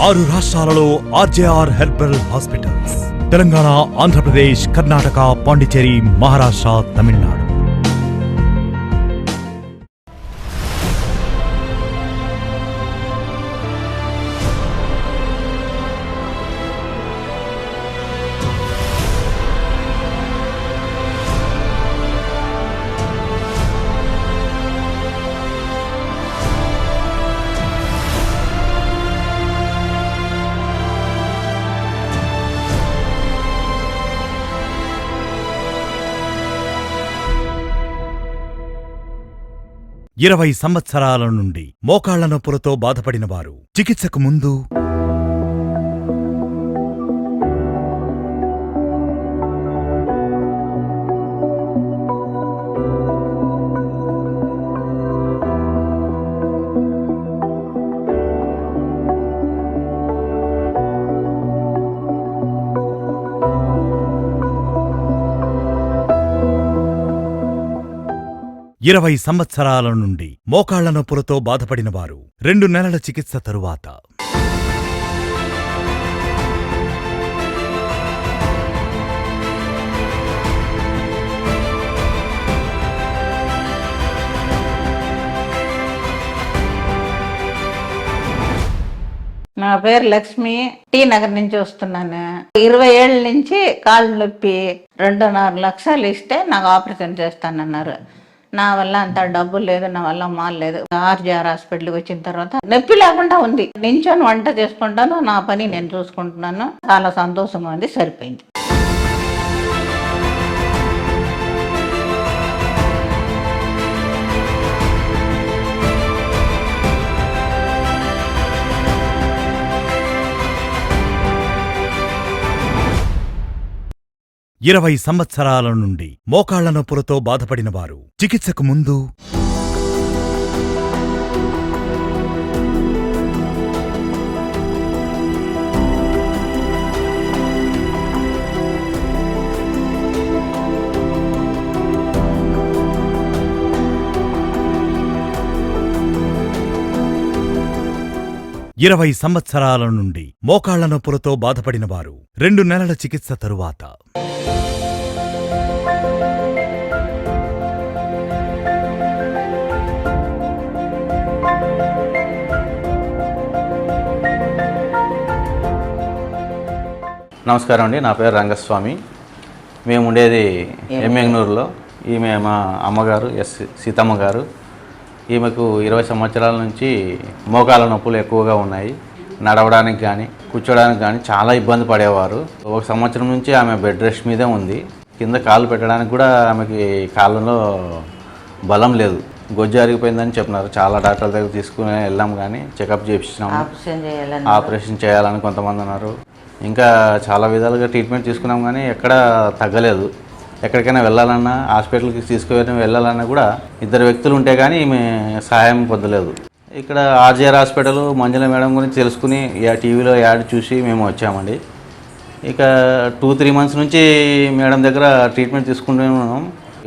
6 రాష్ట్రాలలో RJR herbal hospitals. Telangana, Andhra Pradesh, Karnataka, Pondicherry, Maharashtra, Tamil Nadu. ఇరవై సంవత్సరాల నుండి మోకాళ్ల నొప్పులతో బాధపడిన వారు చికిత్సకు ముందు, ఇరవై సంవత్సరాల నుండి మోకాళ్ల నొప్పులతో బాధపడిన వారు 2 నెలల చికిత్స తరువాత, నా పేరు లక్ష్మి, టీ నగర్ నుంచి వస్తున్నాను. 20 ఏళ్ళ నుంచి కాళ్ళు నొప్పి 2.5 లక్షలు ఇస్తే నాకు ఆపరేషన్ చేస్తానన్నారు. నా వల్ల అంత డబ్బు లేదు, నా వల్ల మాల్ లేదు. ఆర్జీఆర్ హాస్పిటల్కి వచ్చిన తర్వాత నొప్పి లేకుండా ఉంది. నించొని వంట చేసుకుంటాను, నా పని నేను చూసుకుంటున్నాను. చాలా సంతోషంగా ఉంది, సరిపోయింది. ఇరవై సంవత్సరాల నుండి మోకాళ్ల నొప్పులతో బాధపడిన వారు చికిత్సకు ముందు, ఇరవై సంవత్సరాల నుండి మోకాళ్ల నొప్పులతో బాధపడిన వారు 2 నెలల చికిత్స తరువాత, నమస్కారం అండి. నా పేరు రంగస్వామి. మేము ఉండేది ఎమ్మెగ్నూరులో. ఈమె మా అమ్మగారు సీతమ్మ గారు. ఈమెకు 20 సంవత్సరాల నుంచి మోకాళ్ళ నొప్పులు ఎక్కువగా ఉన్నాయి. నడవడానికి కానీ కూర్చోడానికి కానీ చాలా ఇబ్బంది పడేవారు. 1 సంవత్సరం నుంచి ఆమె బెడ్ రెస్ట్ మీదే ఉంది. కింద కాళ్ళు పెట్టడానికి కూడా ఆమెకి కాళ్ళలో బలం లేదు. గొజ్జు అరిగిపోయిందని చెప్పినారు. చాలా డాక్టర్ల దగ్గర తీసుకుని వెళ్ళాం, కానీ చెకప్ చేయించినాము. ఆపరేషన్ చేయాలని కొంతమంది అన్నారు. ఇంకా చాలా విధాలుగా ట్రీట్మెంట్ తీసుకున్నాం, కానీ ఎక్కడా తగ్గలేదు. ఎక్కడికైనా వెళ్ళాలన్నా, హాస్పిటల్కి వెళ్ళాలన్నా కూడా 2 వ్యక్తులు ఉంటే కానీ ఈమె సహాయం పొందలేదు. ఇక్కడ ఆర్జీఆర్ హాస్పిటల్ మంజుల మేడం గురించి తెలుసుకుని టీవీలో యాడ్ చూసి మేము వచ్చామండి. ఇక 2-3 మంత్స్ నుంచి మేడం దగ్గర ట్రీట్మెంట్ తీసుకుంటూనే ఉన్నాం.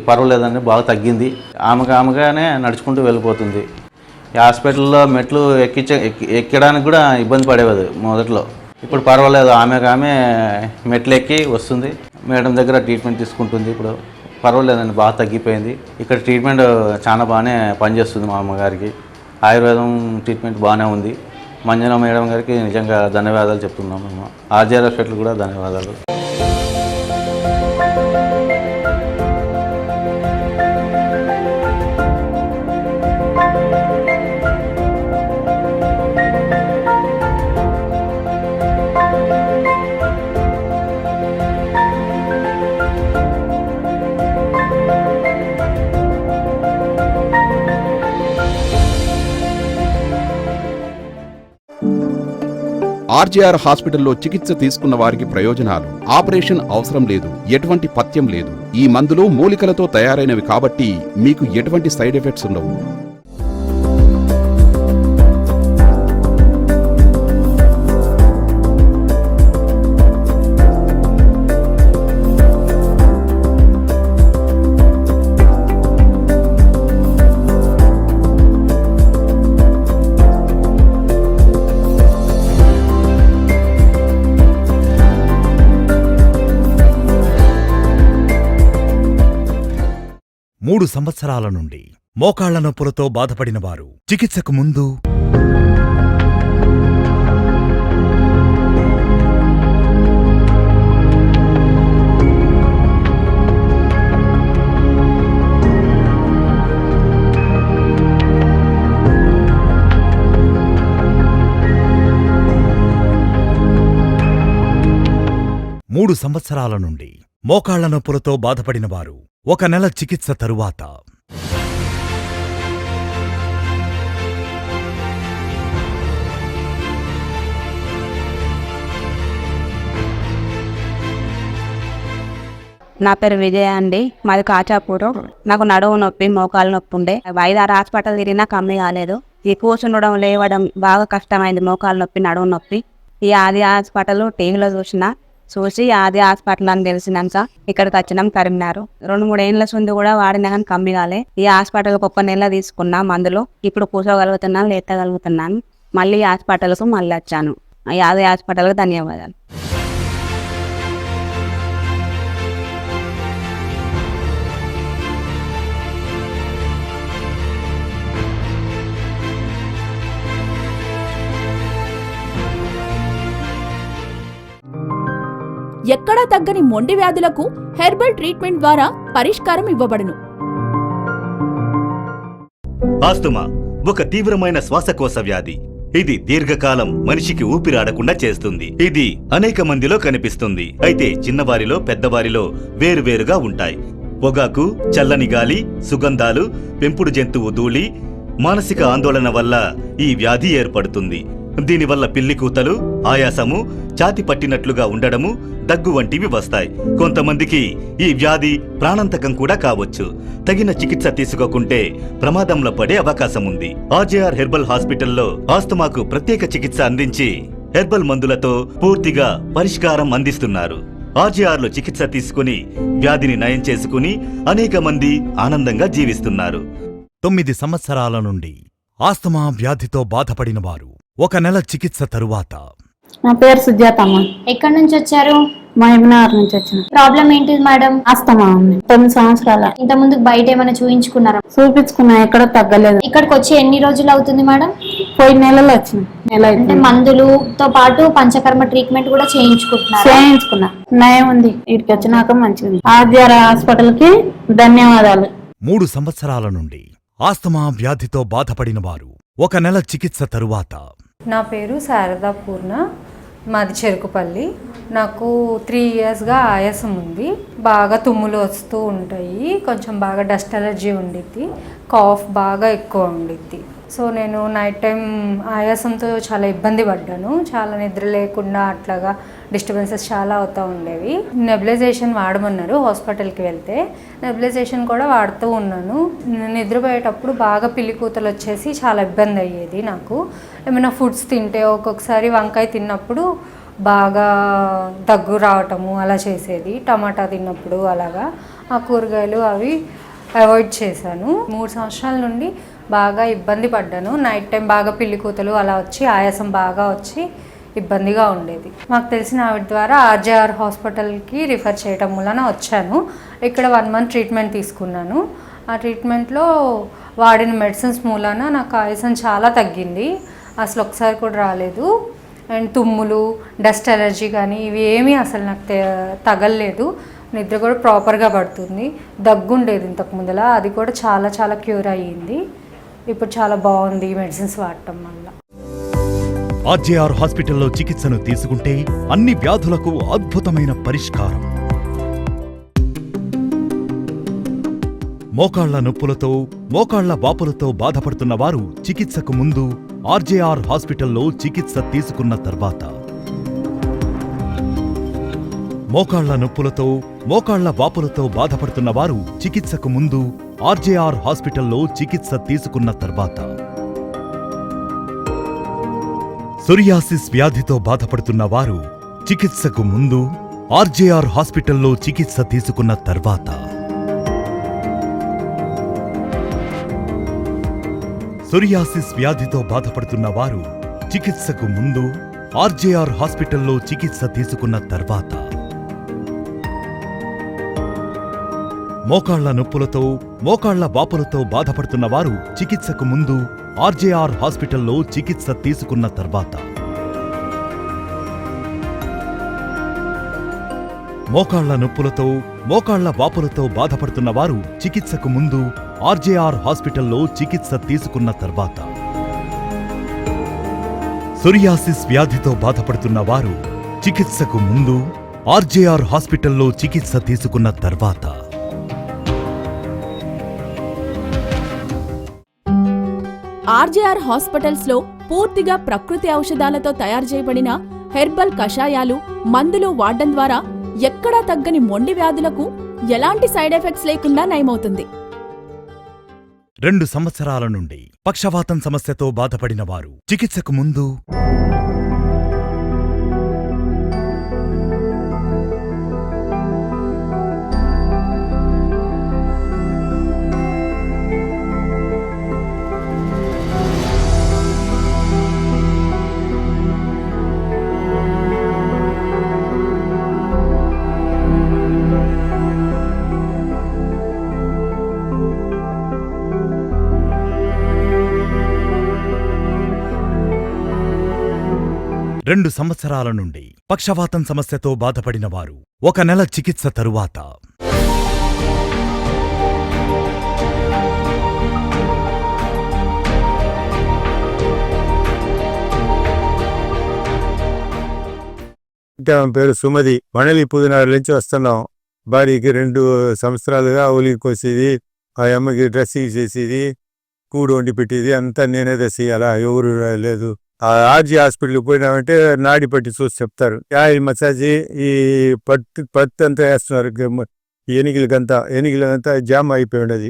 పర్వాలేదండి, బాగా తగ్గింది. ఆమెగానే నడుచుకుంటూ వెళ్ళిపోతుంది. ఈ హాస్పిటల్లో మెట్లు ఎక్కడానికి కూడా ఇబ్బంది పడేది మొదట్లో. ఇప్పుడు పర్వాలేదు, ఆమె మెట్లు ఎక్కి వస్తుంది. మేడం దగ్గర ట్రీట్మెంట్ తీసుకుంటుంది. ఇప్పుడు పర్వాలేదండి, బాగా తగ్గిపోయింది. ఇక్కడ ట్రీట్మెంట్ చాలా బాగానే పనిచేస్తుంది. మా అమ్మగారికి ఆయుర్వేదం ట్రీట్మెంట్ బాగానే ఉంది. మంజుల మేడం గారికి నిజంగా ధన్యవాదాలు చెప్తున్నాం. మేము ఆర్జీఆర్ హాస్పిటల్ కూడా ధన్యవాదాలు. ఆర్జీఆర్ హాస్పిటల్లో చికిత్స తీసుకున్న వారికి ప్రయోజనాలు. ఆపరేషన్ అవసరం లేదు, ఎటువంటి పథ్యం లేదు. ఈ మందులు మూలికలతో తయారైనవి కాబట్టి మీకు ఎటువంటి సైడ్ ఎఫెక్ట్స్ ఉండవు. 3 సంవత్సరాల నుండి మోకాళ్ల నొప్పులతో బాధపడిన వారు చికిత్సకు ముందు 3 సంవత్సరాల నుండి మోకాళ్ల నొప్పులతో బాధపడిన వారు 1 నెల చికిత్స తరువాత నా పేరు విజయ అండి. మాది కాచాపూరు. నాకు నడుము నొప్పి, మోకాలు నొప్పి ఉండే 5-6 హాస్పిటల్ తిరిగినా కమ్మి కాలేదు. ఈ కూర్చుండడం, లేవడం బాగా కష్టమైంది. మోకాలు నొప్పి, నడుము నొప్పి. ఈ ఆది హాస్పిటల్ టీవీలో చూసి ఆది హాస్పిటల్ అని తెలిసినాక ఇక్కడికి వచ్చినాం కరీంనగర్. 2-3 ఏళ్ళ ముందు కూడా వాడినా కానీ కమ్మి కాలే. ఈ హాస్పిటల్కి 1 నెల తీసుకున్నా మందులు. ఇప్పుడు కూర్చోగలుగుతున్నాను, లేతగలుగుతున్నాను. మళ్ళీ ఈ హాస్పిటల్కు మళ్ళీ వచ్చాను. ఈ ఆది హాస్పిటల్కి ధన్యవాదాలు. ఎక్కడా తగ్గని మొండి వ్యాధులకు హెర్బల్ ట్రీట్మెంట్ ద్వారా పరిష్కారం ఇవ్వబడును. ఆస్తమా ఒక తీవ్రమైన శ్వాసకోశ వ్యాధి. ఇది దీర్ఘకాలం మనిషికి ఊపిరాడకుండా చేస్తుంది. ఇది అనేక మందిలో కనిపిస్తుంది. అయితే చిన్నవారిలో, పెద్దవారిలో వేరువేరుగా ఉంటాయి. పొగాకు, చల్లని గాలి, సుగంధాలు, పెంపుడు జంతువు ధూళి, మానసిక ఆందోళన వల్ల ఈ వ్యాధి ఏర్పడుతుంది. దీనివల్ల పిల్లికూతలు, ఆయాసము, ఛాతి పట్టినట్లుగా ఉండడము, దగ్గు వంటివి వస్తాయి. కొంతమందికి ఈ వ్యాధి ప్రాణాంతకం కూడా కావచ్చు. తగిన చికిత్స తీసుకోకుంటే ప్రమాదంలో పడే అవకాశం ఉంది. ఆర్జేఆర్ హెర్బల్ హాస్పిటల్లో ఆస్తమాకు ప్రత్యేక చికిత్స అందించి హెర్బల్ మందులతో పూర్తిగా పరిష్కారం అందిస్తున్నారు. ఆర్జేఆర్లో చికిత్స తీసుకుని వ్యాధిని నయం చేసుకుని అనేక మంది ఆనందంగా జీవిస్తున్నారు. 9 సంవత్సరాల నుండి ఆస్తమా వ్యాధితో బాధపడిన వారు 1 నెల చికిత్స తరువాత నా పేరు సుజాతమ్మ. ఎక్కడి నుంచి వచ్చారు? మహబూబ్నగర్ నుంచి వచ్చిన. ప్రాబ్లం ఏంటిది మేడం? ఆస్తమా ఉంది. 9 సంవత్సరాల. ఇంత ముందు బయట ఏమైనా చూయించుకున్నారా? చూపించుకున్నా, ఎక్కడ తగ్గలేదు. ఇక్కడికి వచ్చి ఎన్ని రోజులు అవుతుంది మేడం? పోయిన నెలలో వచ్చిన. నెల అంటే మందులతో పాటు పంచకర్మ ట్రీట్మెంట్ కూడా చేయించుకున్నా. నయం ఉంది. ఇక్కడికి వచ్చినాక మంచిగా ఉంది. ఆర్జీఆర్ హాస్పిటల్ కి ధన్యవాదాలు. 3 సంవత్సరాల నుండి ఆస్తమా వ్యాధితో బాధపడిన వారు 1 నెల చికిత్స తరువాత నా పేరు శారదా పూర్ణ. మాది చెరుకుపల్లి. నాకు 3 ఇయర్స్గా ఆయాసం ఉంది. బాగా తుమ్ములు వస్తూ ఉంటాయి. కొంచెం బాగా డస్ట్ అలర్జీ ఉండిద్ది. కాఫ్ బాగా ఎక్కువ ఉండిద్ది. సో నేను నైట్ టైం ఆయాసంతో చాలా ఇబ్బంది పడ్డాను. చాలా నిద్ర లేకుండా అట్లాగా డిస్టర్బెన్సెస్ చాలా అవుతూ ఉండేవి. నెబులైజేషన్ వాడమన్నారు హాస్పిటల్కి వెళ్తే. నెబులైజేషన్ కూడా వాడుతూ ఉన్నాను. నిద్రపోయేటప్పుడు బాగా పిల్లికూతలు వచ్చేసి చాలా ఇబ్బంది అయ్యేది నాకు. ఏమైనా ఫుడ్స్ తింటే ఒక్కొక్కసారి వంకాయ తిన్నప్పుడు బాగా దగ్గు రావటము అలా చేసేది. టమాటా తిన్నప్పుడు అలాగా. ఆ కూరగాయలు అవి అవాయిడ్ చేశాను. 3 సంవత్సరాల నుండి బాగా ఇబ్బంది పడ్డాను. నైట్ టైం బాగా పిల్లికూతలు అలా వచ్చి ఆయాసం బాగా వచ్చి ఇబ్బందిగా ఉండేది. మాకు తెలిసిన ఆవిడ ద్వారా ఆర్జేఆర్ హాస్పిటల్కి రిఫర్ చేయడం వలన వచ్చాను. ఇక్కడ 1 మంత్ ట్రీట్మెంట్ తీసుకున్నాను. ఆ ట్రీట్మెంట్లో వాడిన మెడిసిన్స్ మూలాన నాకు ఆయాసం చాలా తగ్గింది. అసలు ఒకసారి కూడా రాలేదు. అండ్ తుమ్ములు, డస్ట్ అలర్జీ కానీ ఇవి ఏమీ అసలు నాకు తగలలేదు. నిద్ర కూడా ప్రాపర్గా పడుతుంది. దగ్గు ఉండేది ఇంతకు ముందల, అది కూడా చాలా చాలా క్యూర్ అయ్యింది. ఇప్పుడు చాలా బాగుంది మెడిసిన్స్ వాడటం వల్ల. ఆర్జేఆర్ హాస్పిటల్లో చికిత్సను తీసుకుంటే అన్ని వ్యాధులకు అద్భుతమైన పరిష్కారం. మోకాళ్ల నొప్పులతో, మోకాళ్ల వాపులతో బాధపడుతున్న వారు చికిత్సకు ముందు ఆర్జేఆర్ హాస్పిటల్లో చికిత్స తీసుకున్న తర్వాత, మోకాళ్ల నొప్పులతో, మోకాళ్ల వాపులతో బాధపడుతున్న వారు చికిత్సకు ముందు ఆర్జేఆర్ హాస్పిటల్లో చికిత్స తీసుకున్న తర్వాత, సోరియాసిస్ వ్యాధితో బాధపడుతున్న వారు చికిత్సకు ముందు ఆర్జేఆర్ హాస్పిటల్లో చికిత్స తీసుకున్న తర్వాత, సోరియాసిస్ వ్యాధితో బాధపడుతున్న వారు చికిత్సకు ముందు ఆర్జేఆర్ హాస్పిటల్లో చికిత్స తీసుకున్న తర్వాత, మోకాళ్ల నొప్పులతో మోకాళ్ల వాపులతో బాధపడుతున్న వారు చికిత్సకు ముందు ఆర్జేఆర్ హాస్పిటల్లో చికిత్స తీసుకున్న తర్వాత మోకాళ్ల నొప్పులతో మోకాళ్ల వాపులతో బాధపడుతున్న వారు చికిత్సకు ముందు ఆర్జేఆర్ హాస్పిటల్లో చికిత్స తీసుకున్న తర్వాత సోరియాసిస్ వ్యాధితో బాధపడుతున్న వారు చికిత్సకు ముందు ఆర్జేఆర్ హాస్పిటల్లో చికిత్స తీసుకున్న తర్వాత ఆర్జేఆర్ హాస్పిటల్స్ లో పూర్తిగా ప్రకృతి ఔషధాలతో తయారు చేయబడిన హెర్బల్ కషాయాలు, మందులు వాడడం ద్వారా ఎక్కడా తగ్గని మొండి వ్యాధులకు ఎలాంటి సైడ్ ఎఫెక్ట్స్ లేకుండా నయమవుతుంది. 2 సంవత్సరాల నుండి పక్షవాతం సమస్యతో బాధపడిన వారు చికిత్సకు ముందు రెండు సంవత్సరాల నుండి పక్షవాతం సమస్యతో బాధపడిన వారు 1 నెల చికిత్స తరువాత ఆమె పేరు సుమది. మణలి పుదినారు నుంచి వస్తున్నాం. భార్యకి 2 సంవత్సరాలుగా ఉలికి కోసేది, ఆ అమ్మకి డ్రెస్సింగ్ చేసేది, కూడు వండి పెట్టేది, అంతా నేనే చేయాలా, ఎవరు లేదు. ఆ ఆర్జీ హాస్పిటల్కి పోయినామంటే నాడి పట్టి చూసి చెప్తారు. ఆయిల్ మసాజ్, ఈ పత్తి అంతా వేస్తున్నారు. ఎనిగిలంతా జామ్ అయిపోయి ఉండేది.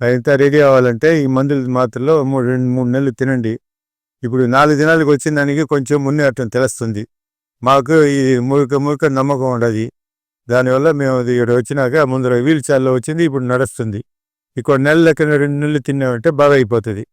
అదంతా రెడీ అవ్వాలంటే ఈ మందులు మాత్రలో 2-3 నెలలు తినండి. ఇప్పుడు 4 దినాలకు వచ్చిన దానికి కొంచెం ముందే అట్లా తెలుస్తుంది. మాకు ఈ మురుక నమ్మకం ఉండదు. దానివల్ల మేము ఇక్కడ వచ్చినాక ముందర వీల్ చైర్లో వచ్చింది, ఇప్పుడు నడుస్తుంది. ఇక్కడ నెల లెక్కన 2 నెలలు తిన్నామంటే బాగా అయిపోతుంది.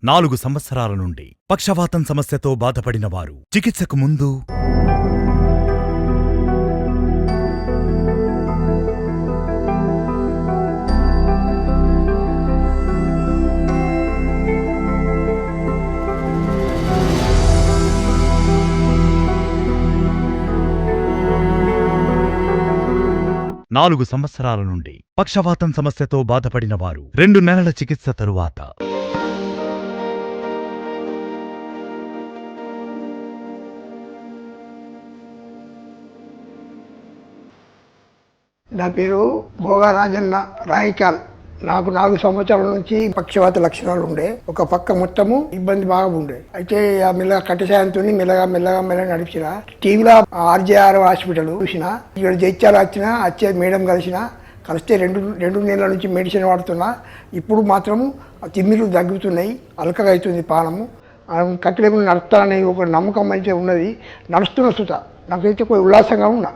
నాలుగు సంవత్సరాల నుండి పక్షవాతం సమస్యతో బాధపడిన వారు చికిత్సకు ముందు నాలుగు సంవత్సరాల నుండి పక్షవాతం సమస్యతో బాధపడిన వారు 2 నెలల చికిత్స తరువాత నా పేరు భోగారాజన్న రాయికాల్. నాకు 4 సంవత్సరాల నుంచి పక్షవాత లక్షణాలు ఉండే. ఒక పక్క మొత్తము ఇబ్బంది బాగా ఉండే. అయితే మెల్లగా కట్టసాయంతో మెల్లగా నడిచిన. టీవీలో ఆర్జేఆర్ హాస్పిటల్ చూసిన. ఇక్కడ జైత్యాలు వచ్చే మేడం కలిస్తే 2 నెలల నుంచి మెడిసిన్ వాడుతున్నా. ఇప్పుడు మాత్రము తిమ్మిలు తగ్గుతున్నాయి, అలకగా అవుతుంది పానము. కట్టలేకుండా నడుస్తాననే ఒక నమ్మకం అయితే ఉన్నది. నడుస్తున్న సుత నాకైతే కొంచెం ఉల్లాసంగా ఉన్నా.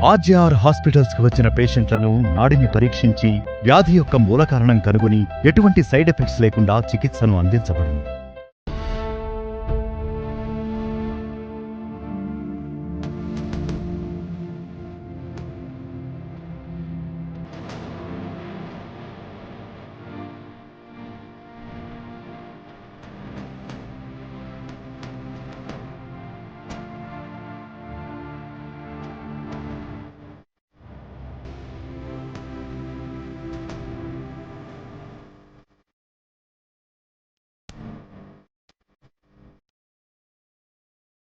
ఆర్జేఆర్ హాస్పిటల్స్ కు వచ్చిన పేషెంట్లను నాడిని పరీక్షించి వ్యాధి యొక్క మూల కారణం కనుగొని ఎటువంటి సైడ్ ఎఫెక్ట్స్ లేకుండా చికిత్సను అందించబడును.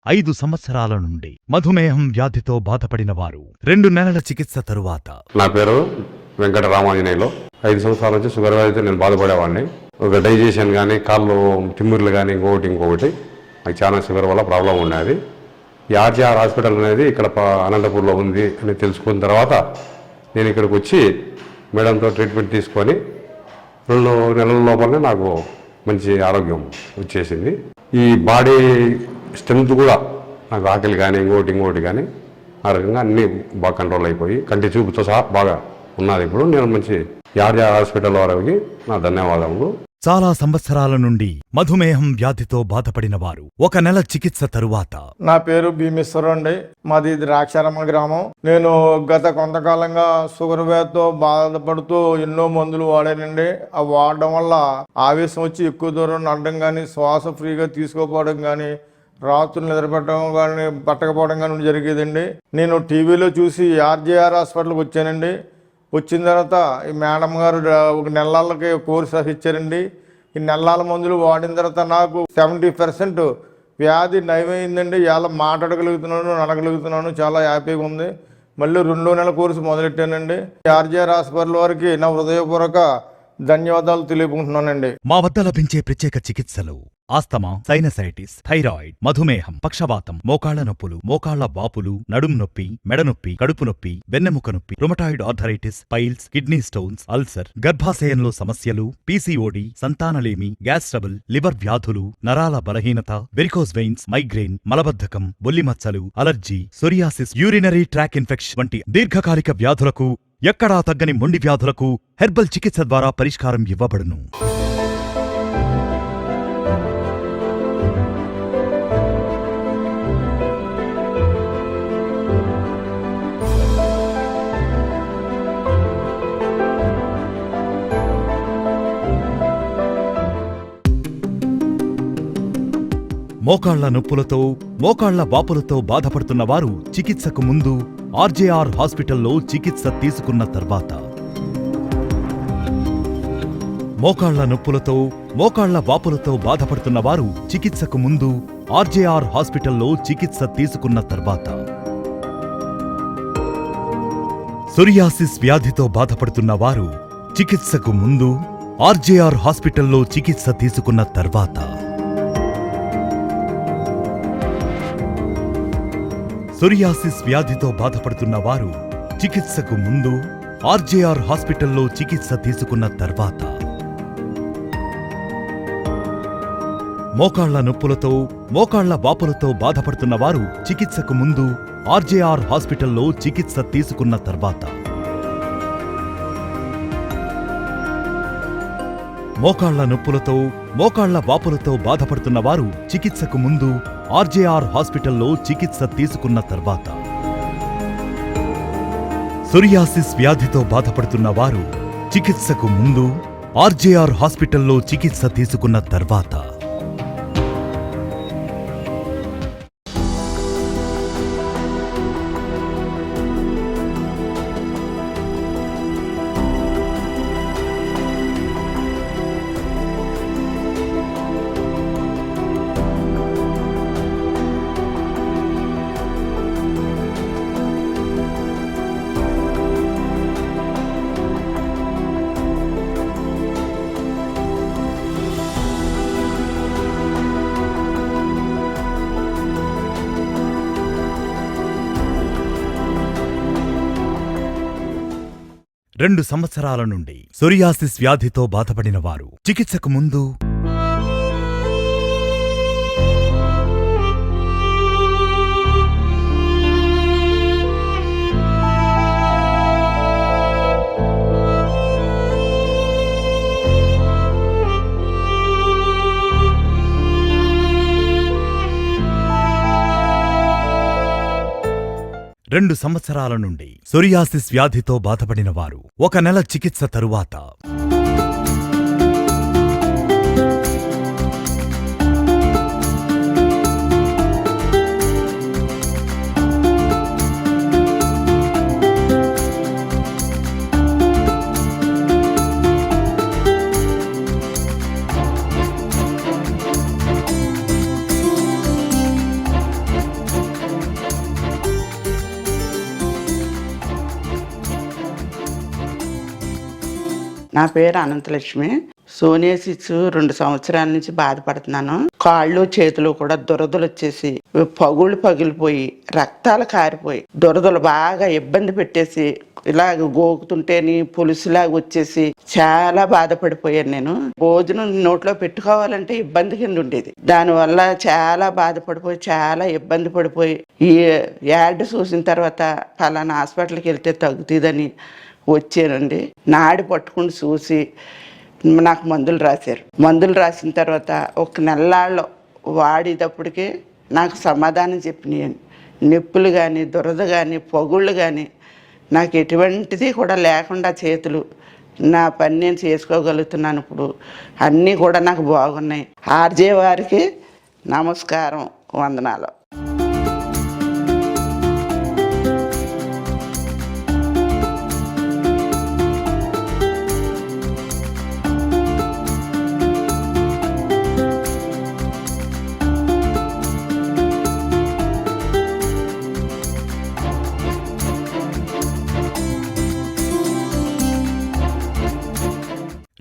5 సంవత్సరాల నుండి మధుమేహం వ్యాధితో బాధపడిన వారు 2 నెలల చికిత్స తరువాత. నా పేరు వెంకట రామాంజనేయులు. 5 సంవత్సరాల నుంచి షుగర్ వ్యాధితో నేను బాధపడేవాడిని. ఒక డైజెషన్ కానీ, కాళ్ళు తిమ్మిర్లు కానీ, ఇంకొకటి నాకు చాలా షుగర్ వల్ల ప్రాబ్లం ఉన్నది. ఈ ఆర్జీఆర్ హాస్పిటల్ అనేది ఇక్కడ అనంతపూర్లో ఉంది అని తెలుసుకున్న తర్వాత నేను ఇక్కడికి వచ్చి మేడంతో ట్రీట్మెంట్ తీసుకొని 2 నెలల లోపలనే నాకు మంచి ఆరోగ్యం వచ్చేసింది. ఈ బాడీ స్ట్రెంత్ కూడా నాకు ఆకలి కానీ ఇంకోటి కానీ ఆ రకంగా అన్నీ బాగా కంట్రోల్ అయిపోయి కంటి చూపుతో సహా బాగా ఉన్నది. ఇప్పుడు నేను మంచి ఆర్జీఆర్ హాస్పిటల్ వారికి నా ధన్యవాదములు. చాలా సంవత్సరాల నుండి మధుమేహం వ్యాధితో బాధపడిన వారు 1 నెల చికిత్స తరువాత. నా పేరు భీమేశ్వరం అండి. మాది ద్రాక్షారామ గ్రామం. నేను గత కొంతకాలంగా షుగర్ వ్యాధితో బాధపడుతూ ఎన్నో మందులు వాడానండి. ఆ వాడడం వల్ల ఆవేశం వచ్చి ఎక్కువ దూరం నడడం కానీ, శ్వాస ఫ్రీగా తీసుకోపోవడం కానీ, రాత్రులు నిద్రపెట్టడం కానీ, పట్టకపోవడం కానీ జరిగేదండి. నేను టీవీలో చూసి ఆర్జీఆర్ హాస్పిటల్కి వచ్చానండి. వచ్చిన తర్వాత ఈ మేడం గారు 1 నెలలకి కోర్సు ఇచ్చారండి. ఈ నెలల మందులు వాడిన తర్వాత నాకు 70% వ్యాధి నయమైందండి. ఇలా మాట్లాడగలుగుతున్నాను, నడగలుగుతున్నాను, చాలా హ్యాపీగా ఉంది. మళ్ళీ 2 నెలల కోర్సు మొదలెట్టానండి. ఆర్జీఆర్ హాస్పిటల్ వారికి నా హృదయపూర్వక ధన్యవాదాలు తెలియకుంటున్నానండి. మా వద్ద లభించే ప్రత్యేక చికిత్సలు ఆస్తమా, సైనసైటిస్, థైరాయిడ్, మధుమేహం, పక్షవాతం, మోకాళ్ల నొప్పులు, మోకాళ్ల వాపులు, నడుం నొప్పి, మెడ నొప్పి, కడుపు నొప్పి, వెన్నెముక నొప్పి, rheumatoid arthritis, piles, kidney stones, ulcer, గర్భాశయంలో సమస్యలు, పీసీఓడి, సంతానలేమి, గ్యాస్ ట్రబుల్, లివర్ వ్యాధులు, నరాల బలహీనత, వెరికోస్ వెయిన్స్, మైగ్రేన్, మలబద్ధకం, బొల్లిమచ్చలు, allergy, psoriasis, urinary tract infection వంటి దీర్ఘకాలిక వ్యాధులకు, ఎక్కడా తగ్గని మొండి వ్యాధులకు హెర్బల్ చికిత్స ద్వారా పరిష్కారం ఇవ్వబడును. మోకాళ్ల నొప్పులతో, మోకాళ్ల వాపులతో బాధపడుతున్న వారు చికిత్సకు ముందు ఆర్జీఆర్ హాస్పిటల్లో చికిత్స తీసుకున్న తర్వాత. మోకాళ్ల నొప్పులతో, మోకాళ్ల వాపులతో బాధపడుతున్న వారు చికిత్సకు ముందు ఆర్జీఆర్ హాస్పిటల్లో చికిత్స తీసుకున్న తర్వాత. సోరియాసిస్ వ్యాధితో బాధపడుతున్న వారు చికిత్సకు ముందు ఆర్జీఆర్ హాస్పిటల్లో చికిత్స తీసుకున్న తర్వాత. సోరియాసిస్ వ్యాధితో బాధపడుతున్న వారు చికిత్సకు ముందు ఆర్జీఆర్ హాస్పిటల్లో చికిత్స తీసుకున్న తర్వాత. మోకాళ్ల నొప్పులతో, మోకాళ్ల వాపులతో బాధపడుతున్న వారు చికిత్సకు ముందు ఆర్జీఆర్ హాస్పిటల్లో చికిత్స తీసుకున్న తర్వాత. మోకాళ్ల నొప్పులతో, మోకాళ్ల వాపులతో బాధపడుతున్న వారు చికిత్సకు ముందు ఆర్జీఆర్ హాస్పిటల్లో చికిత్స తీసుకున్న తర్వాత. సోరియాసిస్ వ్యాధితో బాధపడుతున్న వారు చికిత్సకు ముందు ఆర్జీఆర్ హాస్పిటల్లో చికిత్స తీసుకున్న తర్వాత. రెండు సంవత్సరాల నుండి సోరియాసిస్ వ్యాధితో బాధపడిన వారు చికిత్సకు ముందు రెండు సంవత్సరాల నుండి సోరియాసిస్ వ్యాధితో బాధపడిన వారు 1 నెల చికిత్స తరువాత. నా పేరు అనంతలక్ష్మి. సోనియాసిస్ 2 సంవత్సరాల నుంచి బాధపడుతున్నాను. కాళ్ళు చేతులు కూడా దురదలు వచ్చేసి పగుళ్ళు పగిలిపోయి రక్తాలు కారిపోయి దురదలు బాగా ఇబ్బంది పెట్టేసి ఇలాగ గోకుతుంటేని పులుసులాగా వచ్చేసి చాలా బాధపడిపోయాను. నేను భోజనం నోట్లో పెట్టుకోవాలంటే ఇబ్బంది కింద ఉండేది. దానివల్ల చాలా బాధపడిపోయి చాలా ఇబ్బంది పడిపోయి ఈ యాడ్ చూసిన తర్వాత ఫలానా హాస్పిటల్కి వెళ్తే తగ్గుతుందని వచ్చానండి. నాడి పట్టుకుని చూసి నాకు మందులు రాశారు. మందులు రాసిన తర్వాత 1 నెలల్లో వాడేటప్పటికే నాకు సమాధానం చెప్పినాయండి. నొప్పులు కానీ దురద కానీ పగుళ్ళు కానీ నాకు ఎటువంటిది కూడా లేకుండా చేతులు నా పని నేను చేసుకోగలుగుతున్నాను. ఇప్పుడు అన్నీ కూడా నాకు బాగున్నాయి. ఆర్జే వారికి నమస్కారం, వందనాలు.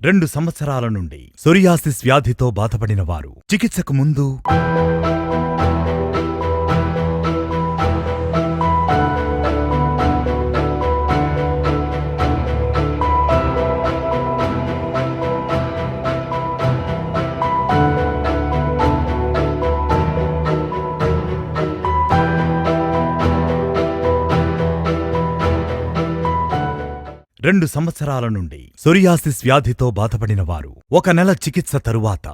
రెండు సంవత్సరాల నుండి సోరియాసిస్ వ్యాధితో బాధపడిన వారు చికిత్సకు ముందు 2 సంవత్సరాల నుండి సోరియాసిస్ వ్యాధితో బాధపడిన వారు 1 నెల చికిత్స తరువాత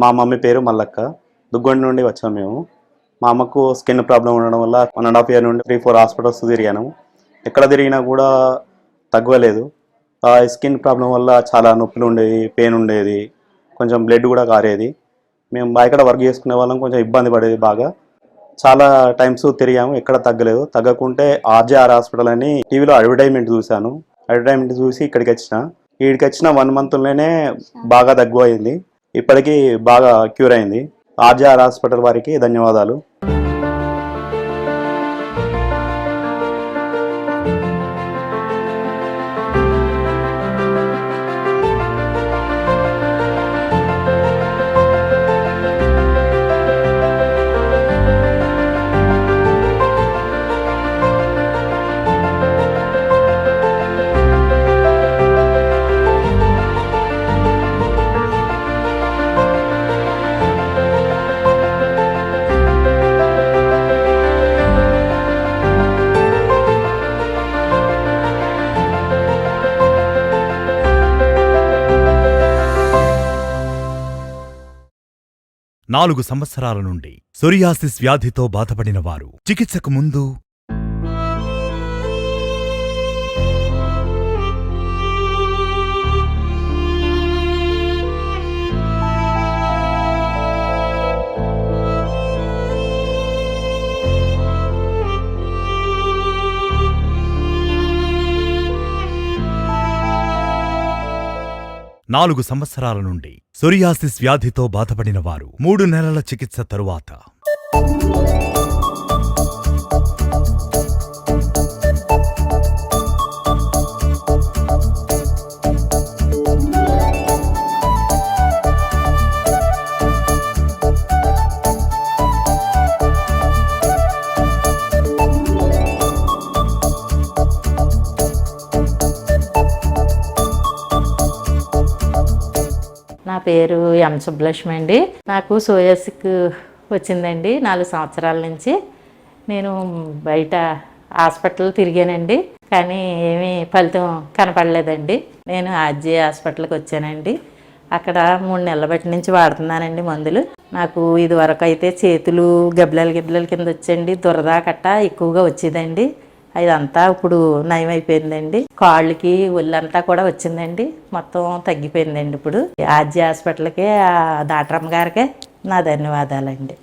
మా మమ్మీ పేరు మల్లక్క. దుగ్గొండ నుండి వచ్చాము మేము. మా అమ్మకు స్కిన్ ప్రాబ్లం ఉండడం వల్ల 1.5 year నుండి 3-4 హాస్పిటల్స్ తిరిగాను. ఎక్కడ తిరిగినా కూడా తగ్గలేదు. ఆ స్కిన్ ప్రాబ్లం వల్ల చాలా నొప్పులు ఉండేది, పెయిన్ ఉండేది, కొంచెం బ్లడ్ కూడా కారేది. మేము బయట వర్క్ చేసుకునే వాళ్ళం, కొంచెం ఇబ్బంది పడేది బాగా. చాలా టైమ్స్ తిరిగాము, ఎక్కడ తగ్గలేదు. తగ్గకుంటే ఆర్జేఆర్ హాస్పిటల్ అని టీవీలో అడ్వర్టైజ్మెంట్ చూశాను. అడ్వర్టైజ్మెంట్ చూసి ఇక్కడికి వచ్చిన 1 monthలోనే బాగా దగ్గు అయింది. ఇప్పటికీ బాగా క్యూర్ అయింది. ఆర్జేఆర్ హాస్పిటల్ వారికి ధన్యవాదాలు. నాలుగు సంవత్సరాల నుండి సోరియాసిస్ వ్యాధితో బాధపడిన వారు చికిత్సకు ముందు 4 సంవత్సరాల నుండి సోరియాసిస్ వ్యాధితో బాధపడిన వారు 3 నెలల చికిత్స తరువాత నా పేరు ఎం సుబ్బలక్ష్మి అండి. నాకు సోయాసిక్ వచ్చిందండి 4 సంవత్సరాల నుంచి. నేను బయట హాస్పిటల్ తిరిగానండి, కానీ ఏమీ ఫలితం కనపడలేదండి. నేను ఆర్జే హాస్పిటల్కి వచ్చానండి. అక్కడ 3 నెలల బట్టి నుంచి వాడుతున్నానండి మందులు. నాకు ఇది వరకు అయితే చేతులు గబ్బిలాల కింద వచ్చండి, దురద కట్ట ఎక్కువగా వచ్చేదండి. ఇదంతా ఇప్పుడు నయం అయిపోయిందండి. కాళ్ళకి ఒళ్ళంతా కూడా వచ్చిందండి, మొత్తం తగ్గిపోయిందండి. ఇప్పుడు ఆర్జే హాస్పిటల్కి డాక్టర్ అమ్మ గారికే నా ధన్యవాదాలండి.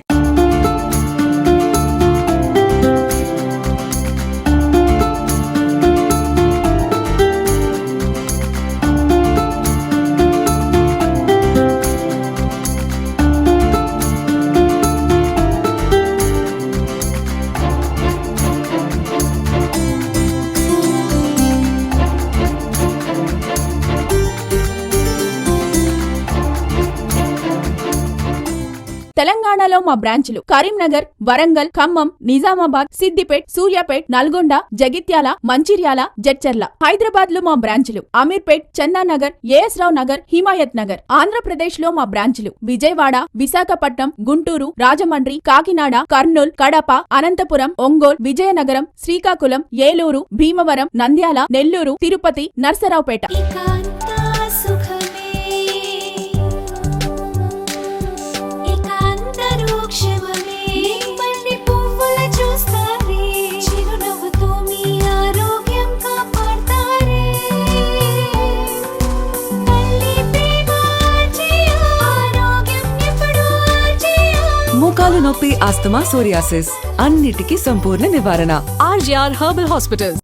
తెలంగాణలో మా బ్రాంచ్లు కరీంనగర్, వరంగల్, ఖమ్మం, నిజామాబాద్, సిద్దిపేట్, సూర్యాపేట్, నల్గొండ, జగిత్యాల, మంచిర్యాల, జడ్చర్ల. హైదరాబాద్ లో మా బ్రాంచ్లు అమీర్పేట్, చందానగర్, ఏఎస్ రావు నగర్, హిమాయత్ నగర్. ఆంధ్రప్రదేశ్ లో మా బ్రాంచ్లు విజయవాడ, విశాఖపట్నం, గుంటూరు, రాజమండ్రి, కాకినాడ, కర్నూల్, కడప, అనంతపురం, ఒంగోల్, విజయనగరం, శ్రీకాకుళం, ఏలూరు, భీమవరం, నంద్యాల, నెల్లూరు, తిరుపతి, నర్సరావుపేట. మోకాలు నొప్పి, ఆస్తమా, సోరియాసిస్ అన్నిటికీ సంపూర్ణ నివారణ. RGR herbal hospital.